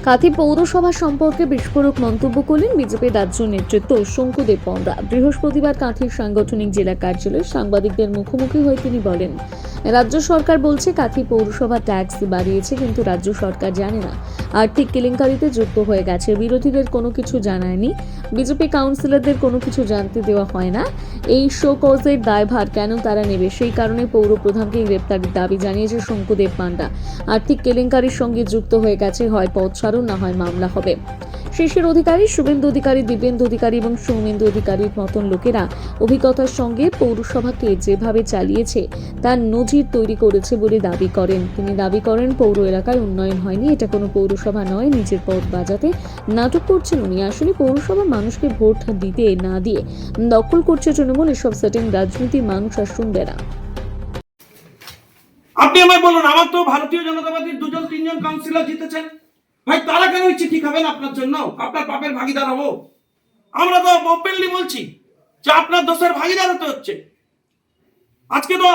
কাঁথি পৌরসভা সম্পর্কে বিস্ফোরক মন্তব্য করলেন বিজেপির রাজ্য নেতৃত্ব শঙ্কুদেব পণ্ডা। বৃহস্পতিবার কাঁথির সাংগঠনিক জেলা কার্যালয়ে সাংবাদিকদের মুখোমুখি হয়ে তিনি বলেন, রাজ্য সরকার বলছে কাঁথি পৌরসভা ট্যাক্স বাড়িয়েছে, কিন্তু রাজ্য সরকার জানে না, আর্থিক কেলেঙ্কারিতে যুক্ত হয়ে গেছে। বিরোধীদের কোনো কিছু জানায়নি, বিজেপি কাউন্সিলরদের কোনো কিছু জানতে দেওয়া হয় না। এই শো কজের দায়ভার কেন তারা নেবে? সেই কারণে পৌর প্রধানকে গ্রেপ্তারের দাবি জানিয়েছে শঙ্কুদেব পণ্ডা। আর্থিক কেলেঙ্কারির সঙ্গে যুক্ত হয়ে গেছে, হয় পদ ছাড়ুন, না হয় মামলা হবে। শিশির অধিকারী, শুভেন্দু অধিকারী, দিব্যেন্দু অধিকারী এবং সৌমেন্দু অধিকারীর মতন লোকেরা অভিজ্ঞতার সঙ্গে পৌরসভাকে যেভাবে চালিয়েছে তার নজির তৈরি করেছে বলে দাবি করেন। তিনি দাবি করেন, পৌর এলাকায় উন্নয়ন হয়নি, এটা কোনো পৌরসভা নয়। নিজের পদ বাজাতে নাটক করছেন উনি। আসলে পৌরসভা মানুষকে ভোট দিতে না দিয়ে দখল করছে তৃণমূল। এসব সেটিং রাজনীতি মানুষ আর শুনবে না। আপনি আমায় বলুন, আমার তো ভারতীয় জনতা পার্টির 2-3জন কাউন্সিলর জিতেছেন, ভাই তারা কেন চিঠি খাবেন আপনার জন্য? আপনার পাপের ভাগিদার হবো? আমরা তো ওপেনলি বলছি যে আপনার দোষের ভাগিদার হতে হচ্ছে। আজকে তো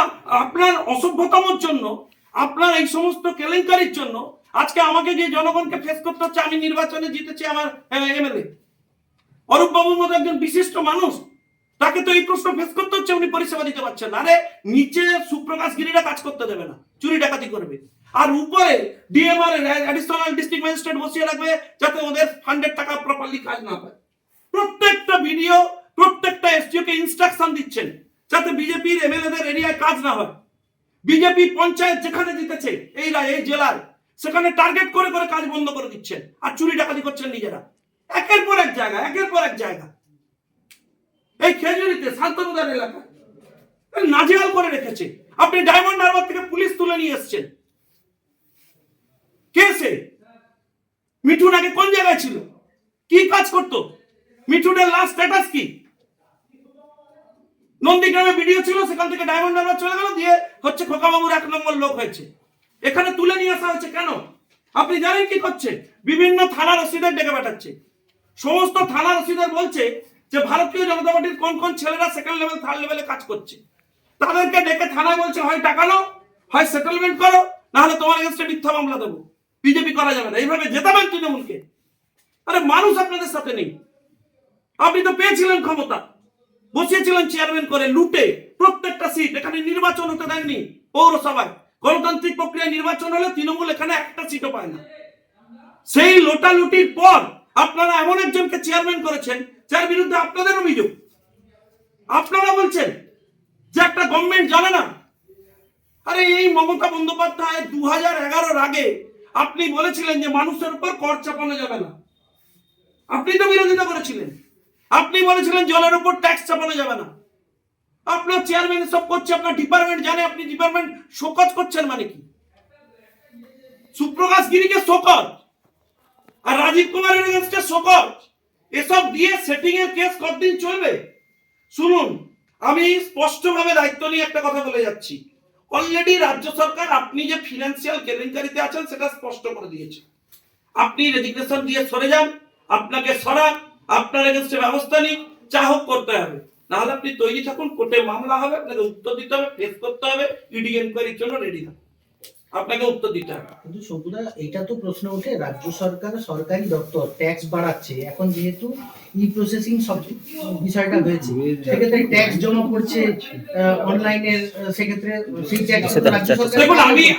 আপনার অসভ্যতার জন্য, আপনার এই সমস্ত কেলেঙ্কারির জন্য আজকে আমাকে যে জনগণকে ফেস করতে হচ্ছে। আমি নির্বাচনে জিতেছি আমার এমএলএ অরূপ বাবুর মতো একজন বিশিষ্ট মানুষ, তাকে তো এই প্রশ্ন ফেস করতে হচ্ছে, উনি পরিষেবা দিতে পারছেন না। আরে নিচে সুপ্রকাশ গিরিরা কাজ করতে দেবে না, চুরি ডাকাতি করবে, আর উপরে ডিএমআর অ্যাডিশনাল ডিস্ট্রিক্ট ম্যাজিস্ট্রেট বসিয়ে রাখবে যাতে ওদের ফান্ডের টাকা প্রপারলি কাজ না হয়। প্রত্যেকটা ভিডিও, প্রত্যেকটা এসডিও কে ইনস্ট্রাকশন দিচ্ছেন যাতে বিজেপির এমএলএদের এরিয়ায় কাজ না হয়। বিজেপি পঞ্চায়েত যেখানে জিতেছে এই জেলায়, সেখানে টার্গেট করে করে কাজ বন্ধ করে দিচ্ছেন আর চুরি ডাকাতি করছেন নিজেরা, একের পর এক জায়গা, একের পর এক জায়গা। এই খেজুরিতে শান্তনুদার এলাকা নাজেহাল করে রেখেছে। আপনি ডায়মন্ড হারবার থেকে পুলিশ তুলে নিয়ে এসেছেন। কে সে? মিঠুন আগে কোন জায়গায় ছিল, কি কাজ করত? মিঠুনের লাস্ট স্ট্যাটাস কি? নন্দীগ্রামে ভিডিও ছিল, সেখান থেকে ডায়মন্ড হারবার চলে গেল, দিয়ে হচ্ছে খোকাবাবুর 1 নম্বর লোক হয়েছে। এখানে তুলে নিয়ে আসা হয়েছে কেন? আপনি জানেন কি করছে? বিভিন্ন থানার ওসিদের ডেকে পাঠাচ্ছে। সমস্ত থানার ওসিদের বলছে যে ভারতীয় জনতা পার্টির কোন কোন ছেলেরা সেকেন্ড লেভেল থার্ড লেভেলে কাজ করছে, তাদেরকে ডেকে থানায় বলছে হয় টাকা নাও, হয় সেটেলমেন্ট করো, না হলে তোমার এগেইনস্টে মিথ্যা মামলা দেবো। বিজেপি করা যাবে না, এইভাবে জেতাবেন তৃণমূলকে। আরে মানুষ আপনাদের সাথে নেই। আপনি তো পেয়েছিলেন ক্ষমতা, বসিয়েছিলেন চেয়ারম্যান করে লুটে প্রত্যেকটা সিট। এখানে নির্বাচন হতে দেননি পৌরসভায়। গণতান্ত্রিক প্রক্রিয়ায় নির্বাচন হলে তৃণমূল এখানে একটা সিটও পায় না। সেই লোটালুটির পর আপনারা এমন একজনকে চেয়ারম্যান করেছেন যার বিরুদ্ধে আপনাদের অভিযোগ। আপনারা বলছেন যে একটা গভর্নমেন্ট জানে না। আরে এই মমতা বন্দ্যোপাধ্যায় 2011-এর আগে আপনি বলেছিলেন যে মানুষের উপর কর চাপানো যাবে না। আপনি তো বিরোধিতা করেছিলেন। আপনি বলেছিলেন জলের উপর ট্যাক্স চাপানো যাবে না। আপনার চেয়ারম্যান সব করছে, আপনার ডিপার্টমেন্ট জানে, আপনি ডিপার্টমেন্ট শোকজ করছেন মানে কি? সুপ্রকাশ গিরিকে শোকজ আর রাজীব কুমারের এগেইনস্টে শোকজ, এসব দিয়ে সেটিং এর কেস কতদিন চলবে? শুনুন, আমি স্পষ্টভাবে দায়িত্ব নিয়ে একটা কথা বলে যাচ্ছি। অলরেডি রাজ্য সরকার আপনি যে ফিনান্সিয়াল কেলেঙ্কারিতে আছেন সেটা স্পষ্ট করে দিয়েছে। আপনি রেজিগনেশন দিয়ে সরে যান, আপনাকে সরান, আপনার এগেইনস্টে ব্যবস্থা নিন, যা হোক করতে হবে। নাহলে আপনি তৈরি থাকুন, কোর্টে মামলা হবে, আপনাকে উত্তর দিতে হবে, ফেস করতে হবে, ইডি এনকোয়ারির জন্য রেডি থাকুন, আপনাকে উত্তর দিতে হবে। কিন্তু শঙ্কুদা, এটা তো প্রশ্ন ওঠে, রাজ্য সরকার সরকারি দপ্তর ট্যাক্স বাড়াচ্ছে, এখন যেহেতু ই প্রসেসিং সব বিষয়টা হয়েছে, সেক্ষেত্রে ট্যাক্স জমা পড়ছে অনলাইনে, সেক্ষেত্রে সেই ট্যাক্স রাজ্য সরকার। দেখুন,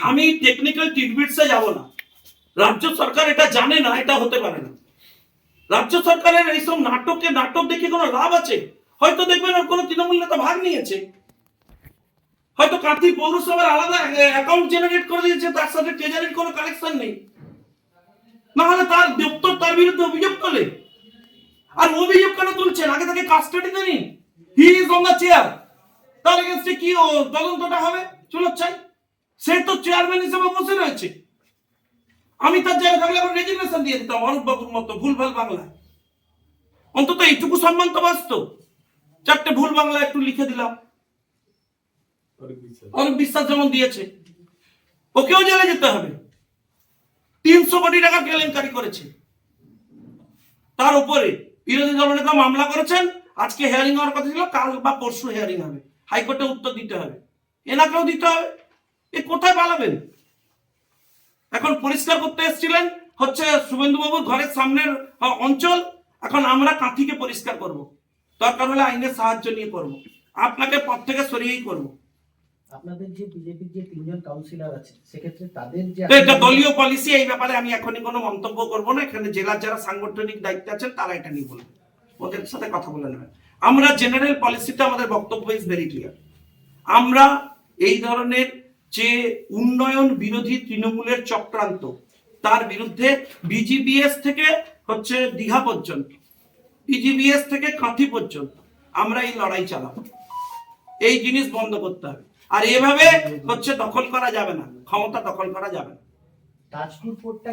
আমি টেকনিক্যাল টিডবিটসে যাব না। রাজ্য সরকার এটা জানে না, এটা হতে পারে না। রাজ্য সরকারের এইসব নাটক দেখে কোনো লাভ আছে? হয়তো দেখবেন আর কোনো তৃণমূল নেতা ভাগ নিয়েছে, হয়তো কাঁথি পৌরসভার আলাদা অ্যাকাউন্ট জেনারেট করে দিয়েছে, তার সাথে ট্রেজারির কোনো কানেকশন নেই। না হলে তার দপ্তর তার বিরুদ্ধে অভিযোগ তোলে। আর অভিযোগ কেন তুলছেন? আগে তাকে কাস্টাডিতে নিন, he is on the chair. তার এগেইনস্টে কি তদন্তটা হবে চলো চাই। সে তো চেয়ারম্যান হিসেবে বসে রয়েছে। আমি তার জায়গায় থাকলে এখন রেজিগনেশন দিয়ে দিতাম অরূপ বাবুর মতো ভুলভাল বাংলায়। অন্তত এইটুকু সম্মান তো বাঁচত। 4টে ভুল বাংলা একটু লিখে দিলাম। অরূপ বিশ্বাস যেমন দিয়েছে, ওকেও জেলে যেতে হবে। 300 কোটি টাকা কেলেঙ্কারি করেছে, তার উপরে বিরোধী দলনেতা মামলা করেছেন। আজকে হিয়ারিং হওয়ার কথা ছিল, কাল বা পরশু হিয়ারিং হবে, হাইকোর্টে উত্তর দিতে হবে, এনাকেও দিতে হবে। এ কোথায় পালাবেন? এখন পরিষ্কার করতে এসেছিলেন, হচ্ছে শুভেন্দুবাবুর ঘরের সামনের অঞ্চল, এখন আমরা কাঁথিকে পরিষ্কার করব, দরকার হলে আইনের সাহায্য নিয়ে করব, আপনাকে পদ থেকে সরিয়েই করব। আপনাদের যে বিজেপির যে 3 জন কাউন্সিলর আছে সেক্ষেত্রে তাদের যে তো এটা দলীয় পলিসি, এই ব্যাপারে আমি এখনই কোনো মন্তব্য করব না। এখানে জেলার যারা সাংগঠনিক দায়িত্বে আছেন তারা এটা নিয়ে বলবেন, ওদের সাথে কথা বলে নেবেন। আমরা জেনারেল পলিসিতে আমাদের বক্তব্য ইজ ভেরি ক্লিয়ার। আমরা এই ধরনের যে উন্নয়ন বিরোধী তৃণমূলের চক্রান্ত, তার বিরুদ্ধে বিজিবিএস থেকে হচ্ছে দীঘা পর্যন্ত, বিজিবিএস থেকে কাঁথি পর্যন্ত আমরা এই লড়াই চালাবো। এই জিনিস বন্ধ করতে হবে। আর এভাবে হচ্ছে দখল করা যাবে না, ক্ষমতা দখল করা যাবে না। তাজপুর পোর্টটা